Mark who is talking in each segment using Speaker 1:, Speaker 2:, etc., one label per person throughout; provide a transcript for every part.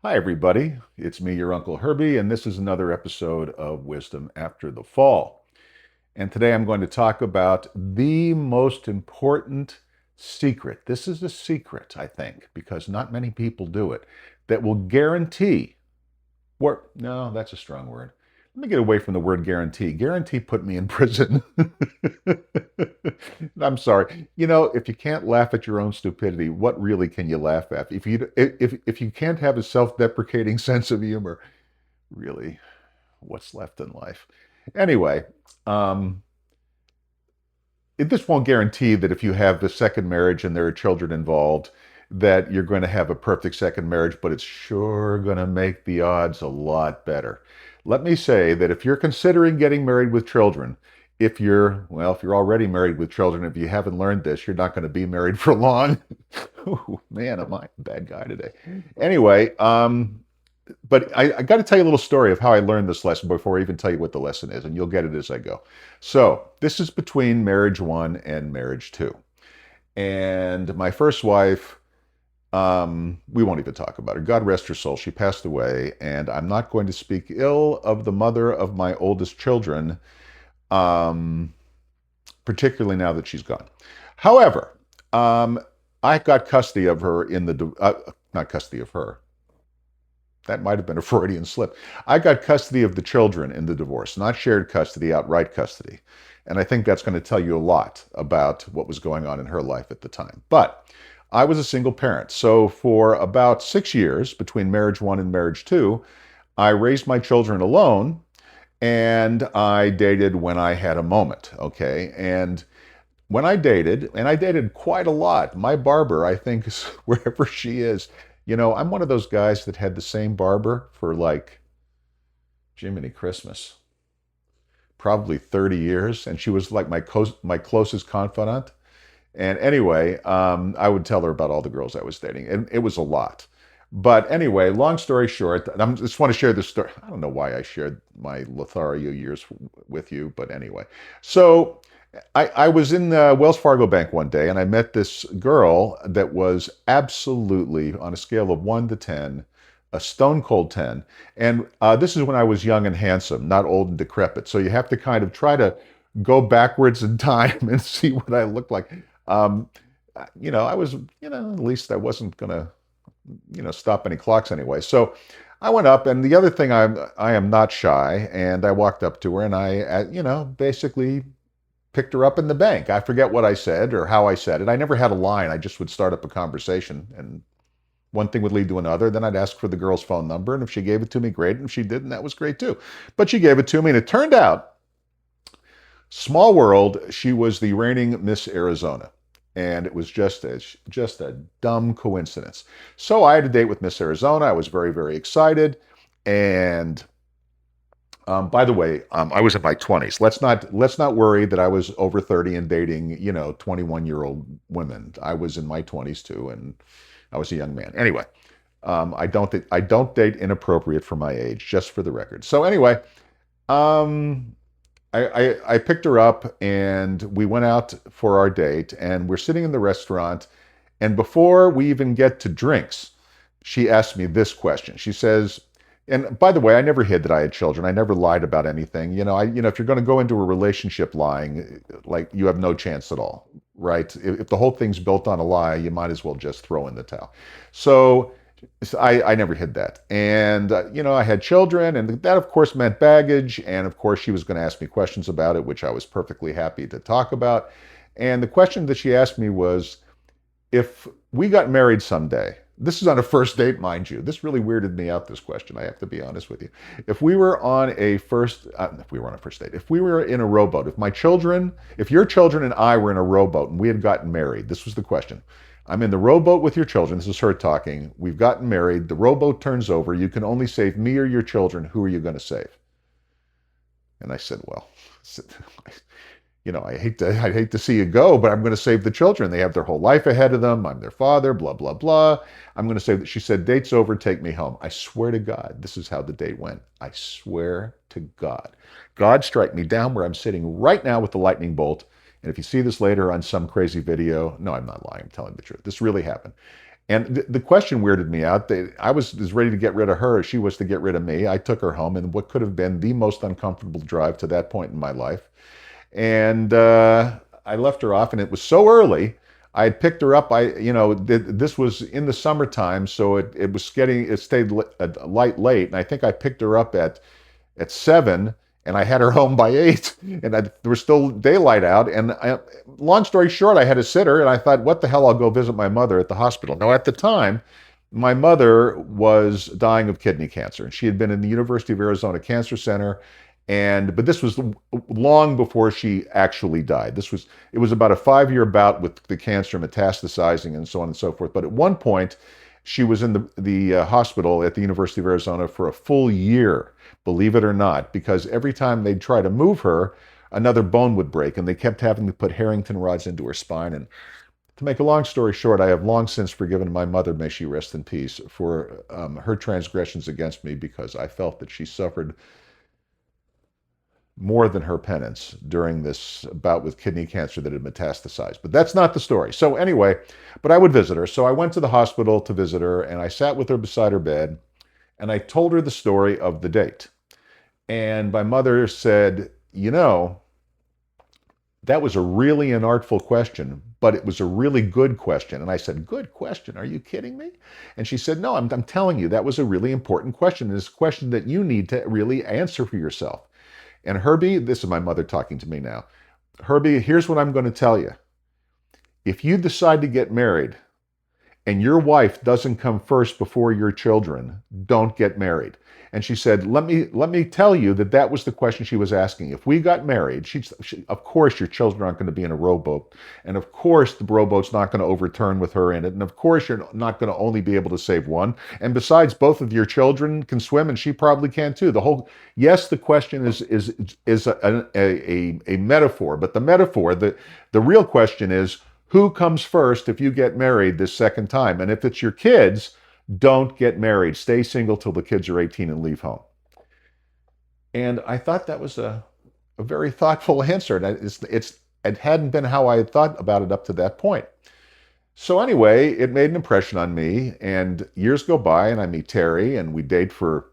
Speaker 1: Hi, everybody. It's me, your Uncle Herbie, and this is another episode of Wisdom After the Fall. And today I'm going to talk about the most important secret. This is a secret, I think, because not many people do it, that will guarantee, or no, that's a strong word. Let me get away from the word guarantee. Guarantee put me in prison. I'm sorry. If you can't laugh at your own stupidity, what really can you laugh at? If you can't have a self-deprecating sense of humor, really, what's left in life? Anyway, um, this won't guarantee that if you have the second marriage and there are children involved, that you're going to have a perfect second marriage, but it's sure going to make the odds a lot better. Let me say that if you're considering getting married with children, if you're already married with children, if you haven't learned this, you're not going to be married for long. Oh, man, am I a bad guy today? Anyway, but I got to tell you a little story of how I learned this lesson before I even tell you what the lesson is, and you'll get it as I go. So, this is between marriage one and marriage two. And my first wife, we won't even talk about her. God rest her soul. She passed away, and I'm not going to speak ill of the mother of my oldest children, um, particularly now that she's gone. However, I got custody of her not custody of her. That might have been a Freudian slip. I got custody of the children in the divorce, not shared custody, outright custody. And I think that's going to tell you a lot about what was going on in her life at the time. But I was a single parent. So for about 6 years between marriage one and marriage two, I raised my children alone and I dated when I had a moment. Okay. And when I dated, and I dated quite a lot, my barber, I think, is wherever she is. I'm one of those guys that had the same barber for like Jiminy Christmas, probably 30 years, and she was like my closest confidant. And anyway, I would tell her about all the girls I was dating, and it was a lot. But anyway, long story short, I just want to share this story. I don't know why I shared my Lothario years with you, but anyway. So I was in Wells Fargo Bank one day and I met this girl that was absolutely, on a scale of 1 to 10, a stone cold 10. And this is when I was young and handsome, not old and decrepit. So you have to kind of try to go backwards in time and see what I look like. Um, I was, at least I wasn't going to, stop any clocks anyway. So I went up, and the other thing, I am not shy, and I walked up to her, and basically picked her up in the bank. I forget what I said or how I said it. I never had a line. I just would start up a conversation, and one thing would lead to another. Then I'd ask for the girl's phone number, and if she gave it to me, great. And if she didn't, that was great too. But she gave it to me, and it turned out, small world, she was the reigning Miss Arizona. And it was just a dumb coincidence. So I had a date with Miss Arizona. I was very, very excited. And by the way, I was in my 20s. Let's not worry that I was over 30 and dating, 21-year-old women. I was in my 20s too, and I was a young man. Anyway, I don't date inappropriate for my age, just for the record. So anyway, um, I picked her up and we went out for our date, and we're sitting in the restaurant, and before we even get to drinks, she asked me this question. She says, and by the way, I never hid that I had children. I never lied about anything. If you're going to go into a relationship lying, like, you have no chance at all, right? If the whole thing's built on a lie, you might as well just throw in the towel. So I never hid that. And, I had children, and that, of course, meant baggage. And, of course, she was going to ask me questions about it, which I was perfectly happy to talk about. And the question that she asked me was, if we got married someday, this is on a first date, mind you. This really weirded me out, this question. I have to be honest with you. If we were on a first, if we were on a first date, if we were in a rowboat, if your children and I were in a rowboat and we had gotten married, this was the question. I'm in the rowboat with your children. This is her talking. We've gotten married. The rowboat turns over. You can only save me or your children. Who are you going to save? And I said, well, I hate to see you go, but I'm going to save the children. They have their whole life ahead of them. I'm their father, blah, blah, blah. I'm going to say that. She said, date's over, take me home. I swear to God, this is how the date went. I swear to God. God strike me down where I'm sitting right now with the lightning bolt. And if you see this later on some crazy video, no, I'm not lying. I'm telling the truth. This really happened. And the question weirded me out. I was as ready to get rid of her as she was to get rid of me. I took her home in what could have been the most uncomfortable drive to that point in my life. And I left her off, and it was so early. I had picked her up. This was in the summertime, so it stayed light late, and I think I picked her up at 7, and I had her home by 8, and there was still daylight out. And long story short, I had a sitter, and I thought, what the hell? I'll go visit my mother at the hospital. Now, at the time, my mother was dying of kidney cancer, and she had been in the University of Arizona Cancer Center. But this was long before she actually died. It was about a 5-year bout with the cancer metastasizing and so on and so forth. But at one point, she was in the hospital at the University of Arizona for a full year, believe it or not, because every time they'd try to move her, another bone would break, and they kept having to put Harrington rods into her spine. And to make a long story short, I have long since forgiven my mother, may she rest in peace, for her transgressions against me, because I felt that she suffered more than her penance during this bout with kidney cancer that had metastasized. But that's not the story. So anyway, but I would visit her. So I went to the hospital to visit her, and I sat with her beside her bed, and I told her the story of the date. And my mother said, that was a really inartful question, but it was a really good question. And I said, good question? Are you kidding me? And she said, no, I'm telling you, that was a really important question. It's a question that you need to really answer for yourself. And Herbie, this is my mother talking to me now. Herbie, here's what I'm going to tell you. If you decide to get married and your wife doesn't come first before your children, don't get married. And she said, let me tell you that was the question she was asking. If we got married, of course your children aren't going to be in a rowboat. And of course the rowboat's not going to overturn with her in it. And of course you're not going to only be able to save one. And besides, both of your children can swim, and she probably can too. Yes, the question is a metaphor, but the real question is, who comes first if you get married this second time? And if it's your kids, don't get married. Stay single till the kids are 18 and leave home. And I thought that was a very thoughtful answer. And it hadn't been how I had thought about it up to that point. So anyway, it made an impression on me. And years go by, and I meet Terry, and we date for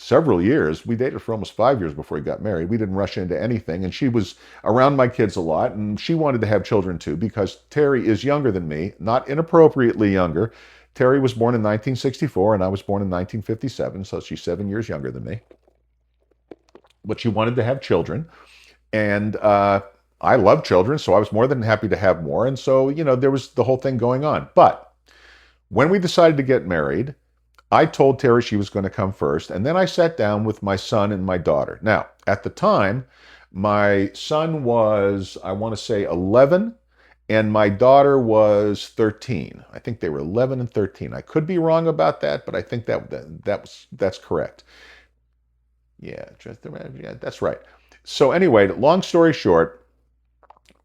Speaker 1: several years. We dated for almost 5 years before we got married. We didn't rush into anything. And she was around my kids a lot, and she wanted to have children too, because Terry is younger than me, not inappropriately younger. Terry was born in 1964, and I was born in 1957, so she's 7 years younger than me. But she wanted to have children, and I love children, so I was more than happy to have more. And so, there was the whole thing going on. But when we decided to get married, I told Terry she was going to come first, and then I sat down with my son and my daughter. Now, at the time, my son was, I want to say, 11, and my daughter was 13. I think they were 11 and 13. I could be wrong about that, but I think that's correct. Yeah, that's right. So anyway, long story short,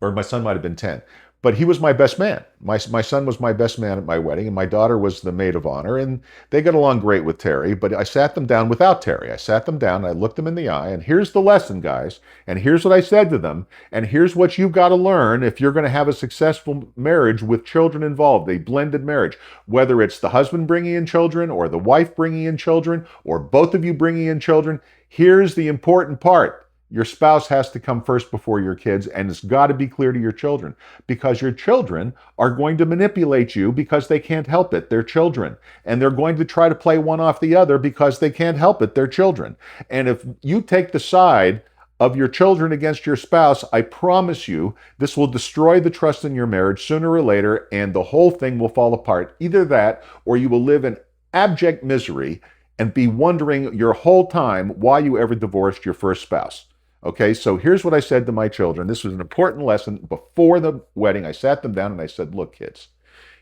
Speaker 1: or my son might have been 10. But he was my best man. My son was my best man at my wedding, and my daughter was the maid of honor, and they got along great with Terry. But I sat them down without Terry. I sat them down, and I looked them in the eye, and here's the lesson, guys. And here's what I said to them, and here's what you've got to learn if you're going to have a successful marriage with children involved, a blended marriage. Whether it's the husband bringing in children, or the wife bringing in children, or both of you bringing in children, here's the important part. Your spouse has to come first before your kids, and it's got to be clear to your children, because your children are going to manipulate you because they can't help it. They're children. And they're going to try to play one off the other because they can't help it. They're children. And if you take the side of your children against your spouse, I promise you, this will destroy the trust in your marriage sooner or later, and the whole thing will fall apart. Either that, or you will live in abject misery and be wondering your whole time why you ever divorced your first spouse. Okay, so here's what I said to my children. This was an important lesson. Before the wedding, I sat them down and I said, look, kids,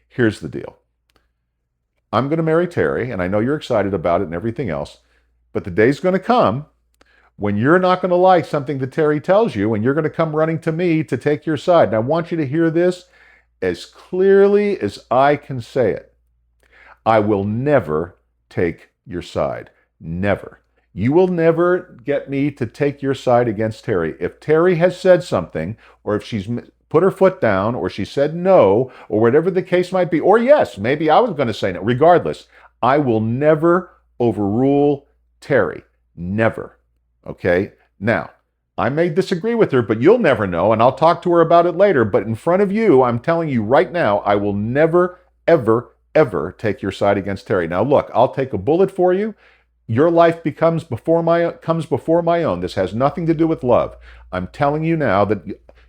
Speaker 1: here's the deal. I'm going to marry Terry, and I know you're excited about it and everything else, but the day's going to come when you're not going to like something that Terry tells you, and you're going to come running to me to take your side. And I want you to hear this as clearly as I can say it. I will never take your side. Never. You will never get me to take your side against Terry. If Terry has said something, or if she's put her foot down, or she said no, or whatever the case might be, or yes, maybe I was going to say no. Regardless, I will never overrule Terry. Never. Okay? Now, I may disagree with her, but you'll never know, and I'll talk to her about it later. But in front of you, I'm telling you right now, I will never, ever, ever take your side against Terry. Now, look, I'll take a bullet for you. Your life comes before my own. This has nothing to do with love. I'm telling you now that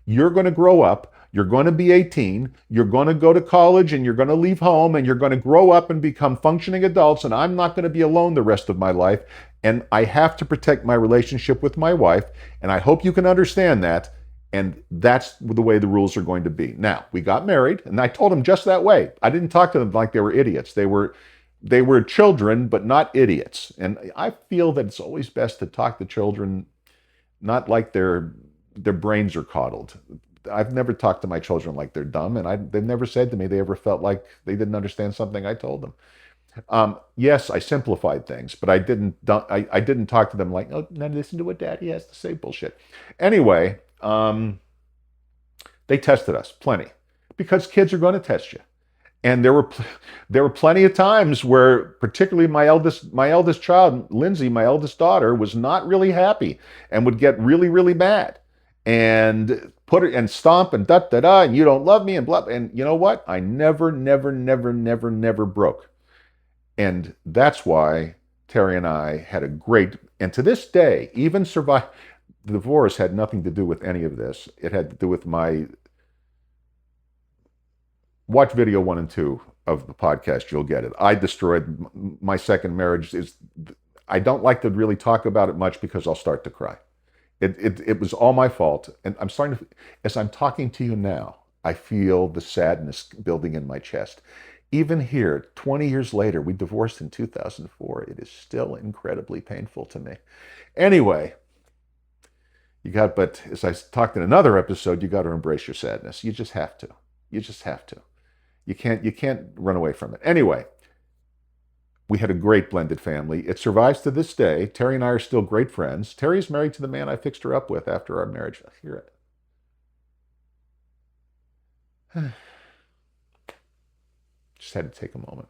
Speaker 1: you're going to grow up. You're going to be 18. You're going to go to college, and you're going to leave home, and you're going to grow up and become functioning adults. And I'm not going to be alone the rest of my life. And I have to protect my relationship with my wife. And I hope you can understand that. And that's the way the rules are going to be. Now, we got married, and I told them just that way. I didn't talk to them like they were idiots. They were children, but not idiots. And I feel that it's always best to talk to children not like their brains are coddled. I've never talked to my children like they're dumb, and they've never said to me they ever felt like they didn't understand something I told them. Yes, I simplified things, but I didn't talk to them like, oh, now listen to what Daddy has to say. Bullshit. Anyway, they tested us plenty because kids are going to test you. And there were plenty of times where, particularly my eldest child, Lindsay, my eldest daughter, was not really happy and would get really, really mad and put it and stomp and da da da, and you don't love me and blah. And you know what? I never, never, never, never, never broke. And that's why Terry and I had a great, and to this day, even the divorce had nothing to do with any of this. It had to do with watch video 1 and 2 of the podcast. You'll get it. I destroyed my second marriage. I don't like to really talk about it much because I'll start to cry. It was all my fault. And I'm starting to, as I'm talking to you now, I feel the sadness building in my chest. Even here, 20 years later, we divorced in 2004. It is still incredibly painful to me. Anyway, but as I talked in another episode, you got to embrace your sadness. You just have to. You just have to. You can't run away from it. Anyway, we had a great blended family. It survives to this day. Terry and I are still great friends. Terry's married to the man I fixed her up with after our marriage. I hear it. Just had to take a moment.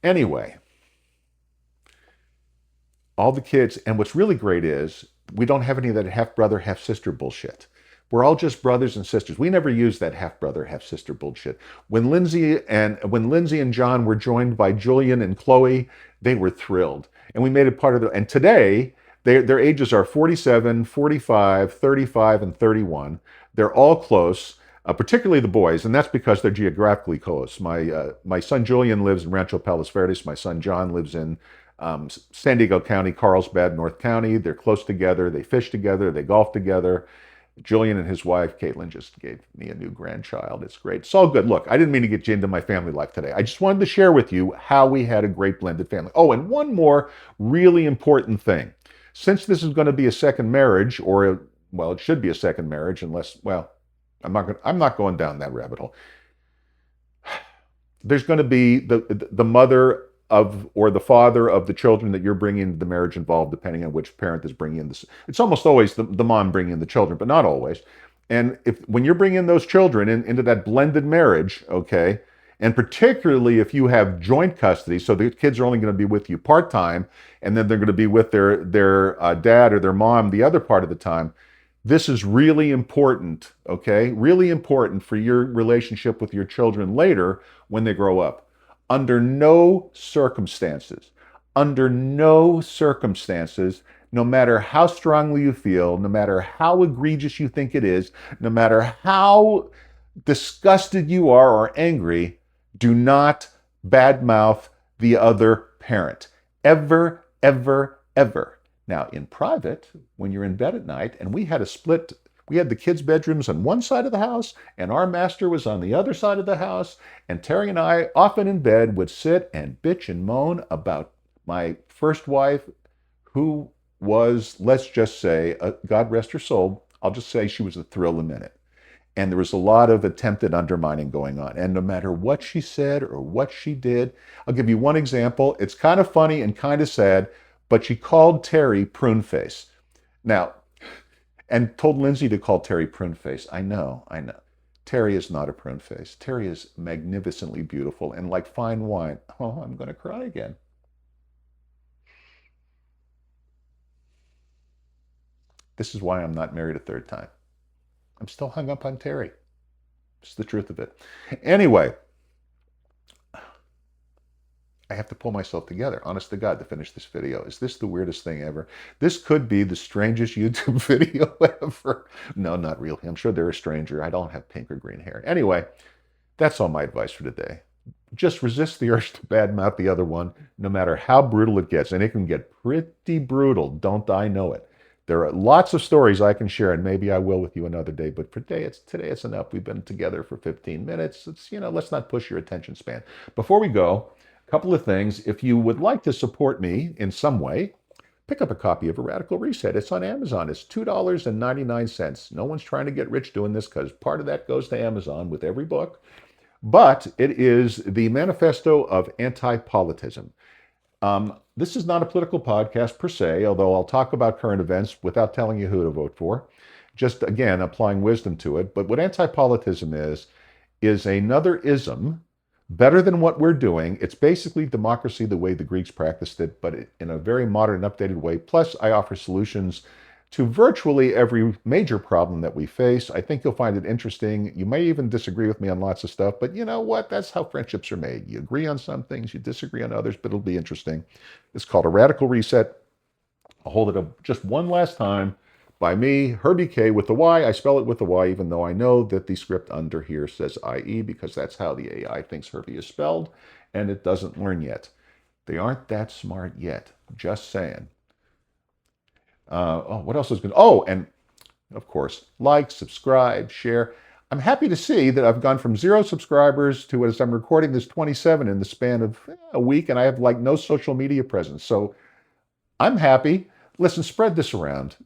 Speaker 1: Anyway, all the kids, and what's really great is we don't have any of that half-brother, half-sister bullshit. We're all just brothers and sisters. We never used that half-brother, half-sister bullshit. When Lindsay and John were joined by Julian and Chloe, they were thrilled. And we made it part of and today, their ages are 47, 45, 35, and 31. They're all close. Particularly the boys, and that's because they're geographically close. My son Julian lives in Rancho Palos Verdes. My son John lives in San Diego County, Carlsbad, North County. They're close together. They fish together. They golf together. Julian and his wife, Caitlin, just gave me a new grandchild. It's great. It's all good. Look, I didn't mean to get you into my family life today. I just wanted to share with you how we had a great blended family. Oh, and one more really important thing. Since this is going to be a second marriage, it should be a second marriage unless, I'm not going down that rabbit hole. There's going to be the mother of or the father of the children that you're bringing into the marriage involved, depending on which parent is bringing in this. It's almost always the mom bringing in the children, but not always. And when you're bringing those children into that blended marriage, okay, and particularly if you have joint custody, so the kids are only going to be with you part-time, and then they're going to be with their dad or their mom the other part of the time. This is really important, okay? Really important for your relationship with your children later when they grow up. Under no circumstances, no matter how strongly you feel, no matter how egregious you think it is, no matter how disgusted you are or angry, do not badmouth the other parent. Ever, ever, ever. Now, in private, when you're in bed at night, and we had the kids' bedrooms on one side of the house, and our master was on the other side of the house, and Terry and I, often in bed, would sit and bitch and moan about my first wife, who was, let's just say, God rest her soul, I'll just say she was a thrill a minute. And there was a lot of attempted undermining going on. And no matter what she said or what she did, I'll give you one example. It's kind of funny and kind of sad, but she called Terry prune face. Now, and told Lindsay to call Terry prune face. I know, I know. Terry is not a prune face. Terry is magnificently beautiful and like fine wine. Oh, I'm going to cry again. This is why I'm not married a third time. I'm still hung up on Terry. It's the truth of it. Anyway, I have to pull myself together, honest to God, to finish this video. Is this the weirdest thing ever? This could be the strangest YouTube video ever. No, not really. I'm sure they're a stranger. I don't have pink or green hair. Anyway, that's all my advice for today. Just resist the urge to badmouth the other one, no matter how brutal it gets. And it can get pretty brutal. Don't I know it? There are lots of stories I can share, and maybe I will with you another day. But for today it's enough. We've been together for 15 minutes. Let's not push your attention span. Before we go, a couple of things. If you would like to support me in some way, pick up a copy of A Radical Reset. It's on Amazon. It's $2.99. No one's trying to get rich doing this because part of that goes to Amazon with every book. But it is the manifesto of anti-politism. This is not a political podcast per se, although I'll talk about current events without telling you who to vote for. Just, again, applying wisdom to it. But what anti-politism is another ism better than what we're doing. It's basically democracy the way the Greeks practiced it, but in a very modern, updated way. Plus, I offer solutions to virtually every major problem that we face. I think you'll find it interesting. You may even disagree with me on lots of stuff, but you know what? That's how friendships are made. You agree on some things, you disagree on others, but it'll be interesting. It's called A Radical Reset. I'll hold it up just one last time by me, Herbie K with the Y. I spell it with the Y, even though I know that the script under here says IE because that's how the AI thinks Herbie is spelled, and it doesn't learn yet. They aren't that smart yet. Just saying. What else is good? Oh, and of course, like, subscribe, share. I'm happy to see that I've gone from 0 subscribers to, as I'm recording this, 27 in the span of a week, and I have like no social media presence. So I'm happy. Listen, spread this around.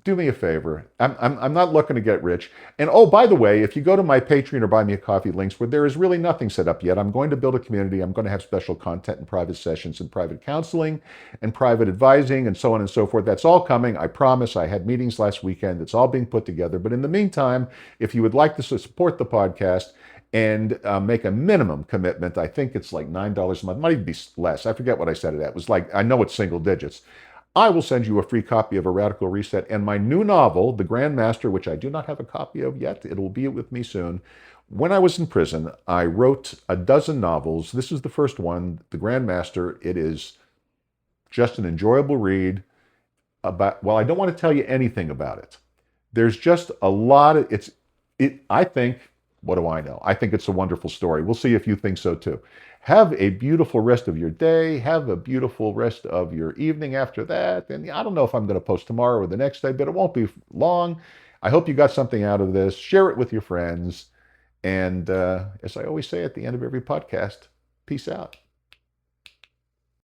Speaker 1: Do me a favor. I'm not looking to get rich. And oh, by the way, if you go to my Patreon or Buy Me a Coffee links where there is really nothing set up yet, I'm going to build a community. I'm going to have special content and private sessions and private counseling and private advising and so on and so forth. That's all coming. I promise. I had meetings last weekend. It's all being put together. But in the meantime, if you would like to support the podcast and make a minimum commitment, I think it's like $9 a month. Might even be less. I forget what I said it at. It was like, I know it's single digits. I will send you a free copy of A Radical Reset and my new novel, The Grand Master, which I do not have a copy of yet. It will be with me soon. When I was in prison, I wrote a dozen novels. This is the first one, The Grand Master. It is just an enjoyable read about, well, I don't want to tell you anything about it. There's just a lot of, I think, what do I know? I think it's a wonderful story. We'll see if you think so too. Have a beautiful rest of your day. Have a beautiful rest of your evening after that. And I don't know if I'm going to post tomorrow or the next day, but it won't be long. I hope you got something out of this. Share it with your friends. And as I always say at the end of every podcast, peace out.